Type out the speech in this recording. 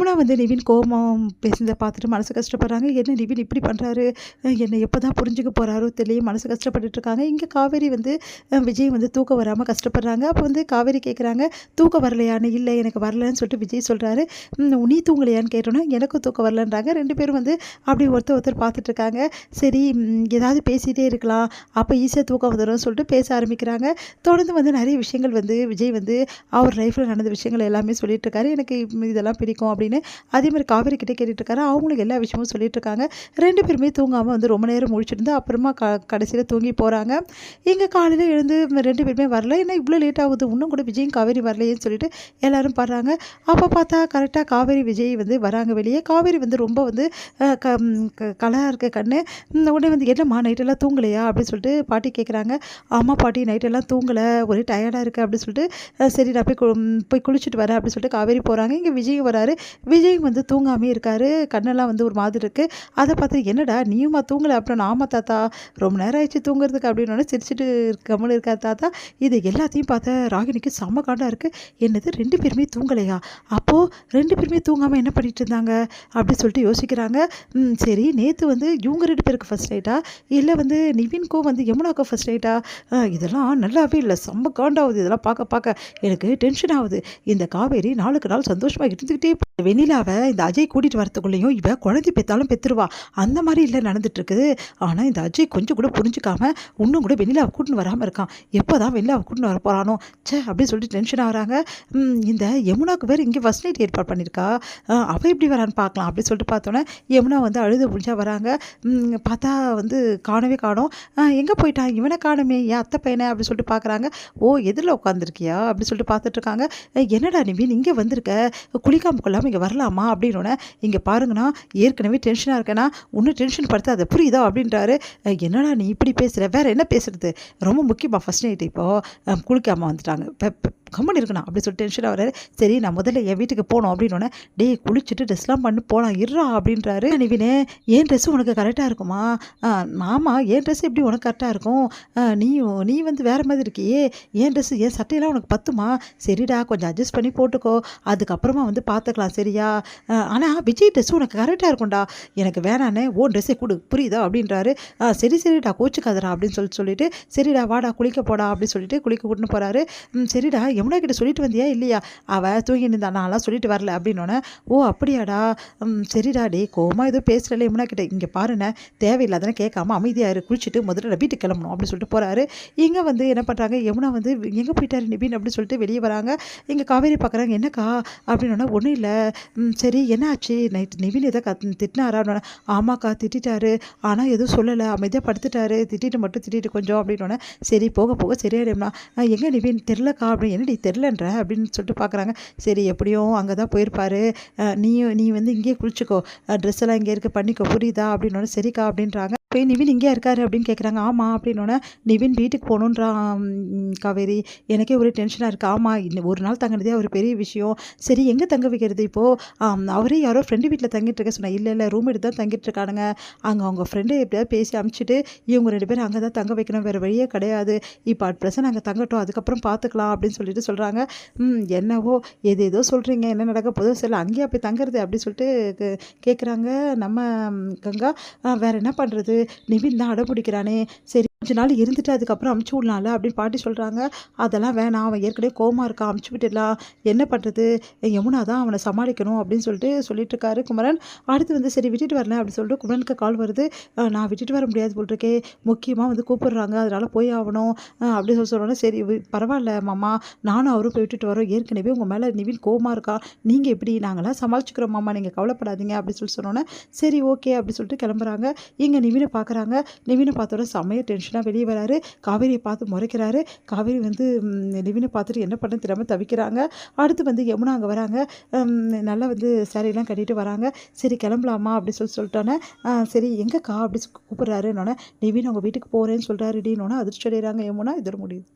யமுனா வந்து நிவின் கோவம் பேசுனதை பார்த்துட்டு மனசு கஷ்டப்படுறாங்க. என்ன நிவின் இப்படி பண்ணுறாரு, என்னை எப்போ தான் புரிஞ்சுக்க போகிறாரோ தெரியல, மனசு கஷ்டப்பட்டுட்டு இருக்காங்க. இங்கே காவேரி வந்து விஜய் வந்து தூக்கம் வராமல் கஷ்டப்படுறாங்க. அப்போ வந்து காவேரி கேட்குறாங்க, தூக்கம் வரலையான்னு. இல்லை எனக்கு வரலன்னு சொல்லிட்டு விஜய் சொல்கிறாரு. நீ தூங்கலையான்னு கேட்டோன்னா எனக்கும் தூக்கம் வரலன்றாங்க. 2 பேரும் வந்து அப்படி ஒருத்தர் பார்த்துட்ருக்காங்க. சரி ஏதாவது பேசிகிட்டே இருக்கலாம், அப்போ ஈஸியாக தூக்கம் வந்துடும் சொல்லிட்டு பேச ஆரம்பிக்கிறாங்க. தொடர்ந்து வந்து நிறைய விஷயங்கள் வந்து விஜய் வந்து அவர் லைஃப்பில் நடந்த விஷயங்கள் எல்லாமே சொல்லிட்டு இருக்காரு. எனக்கு இதெல்லாம் பிடிக்கும் அப்படின்னு. அதே மாதிரி காவேரி கிட்டே கேட்டுட்ருக்காரு. அவங்களுக்கு எல்லா விஷயமும் சொல்லிட்டு இருக்காங்க. 2 பேருமே தூங்காமல் வந்து ரொம்ப நேரம் முழிச்சிருந்து அப்புறமா கடைசியில் தூங்கி போகிறாங்க. இங்கே காலையில் எழுந்து 2 பேருமே வரல, ஏன்னா இவ்வளோ லேட் ஆகுது, இன்னும் கூட விஜயும் காவேரி வரலையேன்னு சொல்லிட்டு எல்லாரும் பாடுறாங்க. அப்போ பார்த்தா கரெக்டாக காவேரி விஜய் வந்து வராங்க வெளியே. காவேரி வந்து ரொம்ப வந்து கலராக இருக்க கண்ணு. உடனே வந்து என்னம்மா நைட்டெல்லாம் தூங்கலையா அப்படின்னு சொல்லிட்டு பாட்டி கேட்குறாங்க. ஆமாம் பாட்டி, நைட்டெல்லாம் தூங்கலை, ஒரே டயர்டாக இருக்குது அப்படின்னு சொல்லிட்டு சரி நான் போய் குளிச்சுட்டு வரேன் அப்படின்னு சொல்லிட்டு காவேரி போகிறாங்க. இங்கே விஜயும் வராரு. விஜயும் வந்து தூங்காமே இருக்காரு, கண்ணெல்லாம் வந்து ஒரு மாதிரி இருக்குது. அதை பார்த்து என்னடா நீயுமா தூங்கலை? அப்புறம் ஆமாம் தாத்தா, ரொம்ப நேரம் ஆயிடுச்சு தூங்குறதுக்கு அப்படின்னு சிரிச்சுட்டு கம்முன்னு இருக்கார் தாத்தா. இது எல்லாத்தையும் பார்த்தா ராகினிக்கு செம்ம காண்டாக இருக்குது. என்னது 2 பேருமே தூங்கலையா? அப்போது 2 பேருமே தூங்காமல் என்ன பண்ணிட்டு இருந்தாங்க அப்படின்னு சொல்லிட்டு யோசிக்கிறாங்க. சரி நேற்று வந்து இவங்க 2 பேருக்கு ஃபர்ஸ்ட் நைட்டா, இல்லை வந்து நிவின்கோ வந்து யமுனாக்கோ ஃபர்ஸ்ட் நைட்டா? இதெல்லாம் நல்லாவே இல்லை, செம்ம காண்டாகுது. இதெல்லாம் பார்க்க எனக்கு டென்ஷன் ஆகுது. இந்த காவேரி நாளுக்கு நாள் சந்தோஷமாக இருந்துக்கிட்டே வெண்ணிலாவை இந்த அஜய் கூட்டிகிட்டு வரத்துக்குள்ளேயும் இவ குழந்தை பெற்றாலும் பெற்றுருவா, அந்த மாதிரி இல்லை நடந்துட்டு இருக்குது. ஆனால் இந்த அஜய் கொஞ்சம் கூட புரிஞ்சுக்காம இன்னும் கூட வெண்ணிலாவை கூட்டின்னு வராமல் இருக்கான். எப்போ தான் வெண்ணிலாவை கூட்டின்னு வர போகிறானோ அப்படின்னு சொல்லிட்டு டென்ஷன் ஆகிறாங்க. இந்த யமுனாவுக்கு வேறு இங்கே ஃபர்ஸ்ட் நைட் ஏற்பாடு பண்ணியிருக்கா, அவள் எப்படி வரான்னு பார்க்கலாம் அப்படின்னு சொல்லிட்டு பார்த்தோன்னே யமுனா வந்து அழுது முடிஞ்சா வராங்க. பார்த்தா வந்து காணவே காணோம். எங்கே போயிட்டான் இவனை காணுமே, என் அத்தை பையனை அப்படின்னு சொல்லிட்டு பார்க்குறாங்க. ஓ எதிரில் உட்காந்துருக்கியா அப்படின்னு சொல்லிட்டு பார்த்துட்ருக்காங்க. என்னடா நிவின் இங்கே வந்திருக்க, குளிக்காமல் கொள்ளாமல் இங்கே வரலாமா அப்படின்னோடனே, இங்கே பாருங்கண்ணா ஏற்கனவே டென்ஷனாக இருக்கேன்னா இன்னும் டென்ஷன் படுத்தாத புரியுதா அப்படின்றாரு. என்னடா நீ இப்படி பேசுகிற, வேறு என்ன பேசுகிறது, ரொம்ப முக்கியமாக ஃபஸ்ட் நைட்டு இப்போது குளிக்காமல் வந்துட்டாங்க, கம்மன் இருக்கணும் அப்படி சொல்லிட்டு டென்ஷனாக வராரு. சரி நான் முதல்ல என் வீட்டுக்கு போனோம் அப்படின்னோடனே, டே குளிச்சுட்டு ட்ரெஸ்லாம் பண்ணி போகலாம் இருறா அப்படின்றாரு. நிவினே என் ட்ரெஸ்ஸு உனக்கு கரெக்டாக இருக்குமா? ஆமாம் என் ட்ரெஸ் எப்படி உனக்கு கரெக்டாக இருக்கும், நீ வந்து வேறு மாதிரி இருக்கியே, என் ட்ரெஸ்ஸு என் சட்டையெல்லாம் உனக்கு பத்துமா? சரிடா கொஞ்சம் அட்ஜஸ்ட் பண்ணி போட்டுக்கோ, அதுக்கப்புறமா வந்து பார்த்துக்கலாம் சரியா? ஆனால் விஜய் ட்ரெஸ்ஸு உனக்கு கரெக்டாக இருக்கும்டா, எனக்கு வேணானே ஓன் ட்ரெஸ்ஸே கொடு புரியுதா அப்படின்றாரு. சரிடா கோச்சுக்காதரா அப்படின்னு சொல்லிட்டு சரிடா வாடா குளிக்க போடா அப்படின்னு சொல்லிட்டு குளிக்க கூட்டின்னு போகிறாரு. சரிடா யமுனா கிட்ட சொல்லிட்டு வந்தியா இல்லையா? அவள் தூங்கி நின்றா, நான்லாம் சொல்லிட்டு வரல அப்படின்னோடனே, ஓ அப்படியாடா, சரிடா டே கோமா ஏதோ பேசுகிறல யமுனா கிட்ட, இங்கே பாருண்ணே தேவையில்லாதானே கேட்காம அமைதியாக குளிச்சுட்டு முதல்ல வீட்டுக்கு கிளம்பணும் அப்படின்னு சொல்லிட்டு போகிறாரு. இங்கே வந்து என்ன பண்ணுறாங்க, யமுனா வந்து எங்கே போயிட்டாரு நிவின் அப்படின்னு சொல்லிட்டு வெளியே வராங்க. இங்கே காவேரி பார்க்குறாங்க. என்னக்கா அப்படின்னோடனே, ஒன்றும் இல்லை, சரி என்ன ஆச்சு நைட் நிவின் எதோ திட்டினாரான்னு. ஆமாக்கா திட்டாரு, ஆனால் எதுவும் சொல்லலை, அமைதியாக படுத்துட்டாரு, திட்டிட்டு கொஞ்சம் அப்படின்னோடனே, சரி போக போக சரியாயிடும்னா, எங்கே நிவின் தெரிலக்கா அப்படின்னு. என்னடி தெரிலன்ற அப்படின்னு சொல்லிட்டு பார்க்குறாங்க. சரி எப்படியும் அங்கே தான் போயிருப்பாரு, நீ வந்து இங்கேயே குளிச்சுக்கோ, ட்ரெஸ் எல்லாம் இங்கே இருக்க பண்ணிக்கோ புரியுதா அப்படின்னோடனே, சரிக்கா அப்படின்றாங்க. போய் நிவின் இங்கே இருக்காரு அப்படின்னு கேட்குறாங்க. ஆமாம் அப்படின்னோடனே, நிவின் வீட்டுக்கு போகணுன்றான் காவேரி, எனக்கே ஒரு டென்ஷனாக இருக்குது. ஆமாம் இன்னும் ஒரு நாள் தங்கினதே ஒரு பெரிய விஷயம், சரி எங்கே தங்க வைக்கிறது இப்போது? அவரே யாரோ ஃப்ரெண்டு வீட்டில் தங்கிட்டு இருக்க சொன்னால், இல்லை ரூம் எடுத்து தான் தங்கிட்டு இருக்கானுங்க, அங்கே அவங்க ஃப்ரெண்டு எப்படியாவது பேசி அனுப்பிச்சிட்டு இவங்க 2 பேரும் அங்கே தான் தங்க வைக்கணும், வேறு வழியே கிடையாது, இப்போ அட் ப்ரெசன்ட் அங்கே தங்கட்டும் அதுக்கப்புறம் பார்த்துக்கலாம் அப்படின்னு சொல்லிட்டு சொல்கிறாங்க. என்னவோ ஏதோ சொல்கிறீங்க, என்ன நடக்க போதும் சரி அங்கேயே போய் தங்குறது அப்படி சொல்லிட்டு கேட்குறாங்க நம்ம கங்கா. வேறு என்ன பண்ணுறது, நிவின் தான் அடம்பிடிக்கிறானே, சரி கொஞ்ச நாள் இருந்துட்டு அதுக்கப்புறம் அமுச்சு விடலாம்ல அப்படின்னு பாட்டி சொல்கிறாங்க. அதெல்லாம் வேணாம், அவன் ஏற்கனவே கோமா இருக்கான், அமுச்சு விட்டுடலாம், என்ன பண்ணுறது, யமுனா தான் அவனை சமாளிக்கணும் அப்படின்னு சொல்லிட்டு இருக்காரு குமரன். அடுத்து வந்து சரி விட்டுட்டு வரல அப்படின்னு சொல்லிட்டு குமரனுக்கு கால் வருது. நான் விட்டுட்டு வர முடியாது போட்டிருக்கே, முக்கியமாக வந்து கூப்பிடுறாங்க, அதனால் போய் ஆகணும் அப்படின்னு சொல்லணும். சரி பரவாயில்ல மாமா, நானும் அவரும் போய் விட்டுட்டு வரோம், ஏற்கனவே உங்கள் மேலே நிவின் கோமா இருக்கா, நீங்கள் எப்படி, நாங்களாம் சமாளிச்சுக்கிறோம் மாமா, நீங்கள் கவலைப்படாதீங்க அப்படின்னு சொன்னோன்னே, சரி ஓகே அப்படின்னு சொல்லிட்டு கிளம்புறாங்க. இங்கே நிவினை பார்க்குறாங்க. நிவினை பார்த்தோட செம்மையாக டென்ஷனாக வெளியே வராரு. காவேரியை பார்த்து முறைக்கிறாரு. காவேரி வந்து நிவினை பார்த்துட்டு என்ன பண்ண தெரியாமல் தவிக்கிறாங்க. அடுத்து வந்து யமுனா அங்கே வராங்க. நல்லா வந்து சாரியெல்லாம் கட்டிட்டு வராங்க. சரி கிளம்பலாமா அப்படி சொல்லிட்டோன்னே, சரி எங்கக்கா அப்படி கூப்பிட்றாருன்னொன்னே, நிவின் அவங்க வீட்டுக்கு போகிறேன்னு சொல்கிறாரு. அப்படின்னோன்னே அதிர்ச்சி அடைகிறாங்க யமுனா. இதோட முடியுது.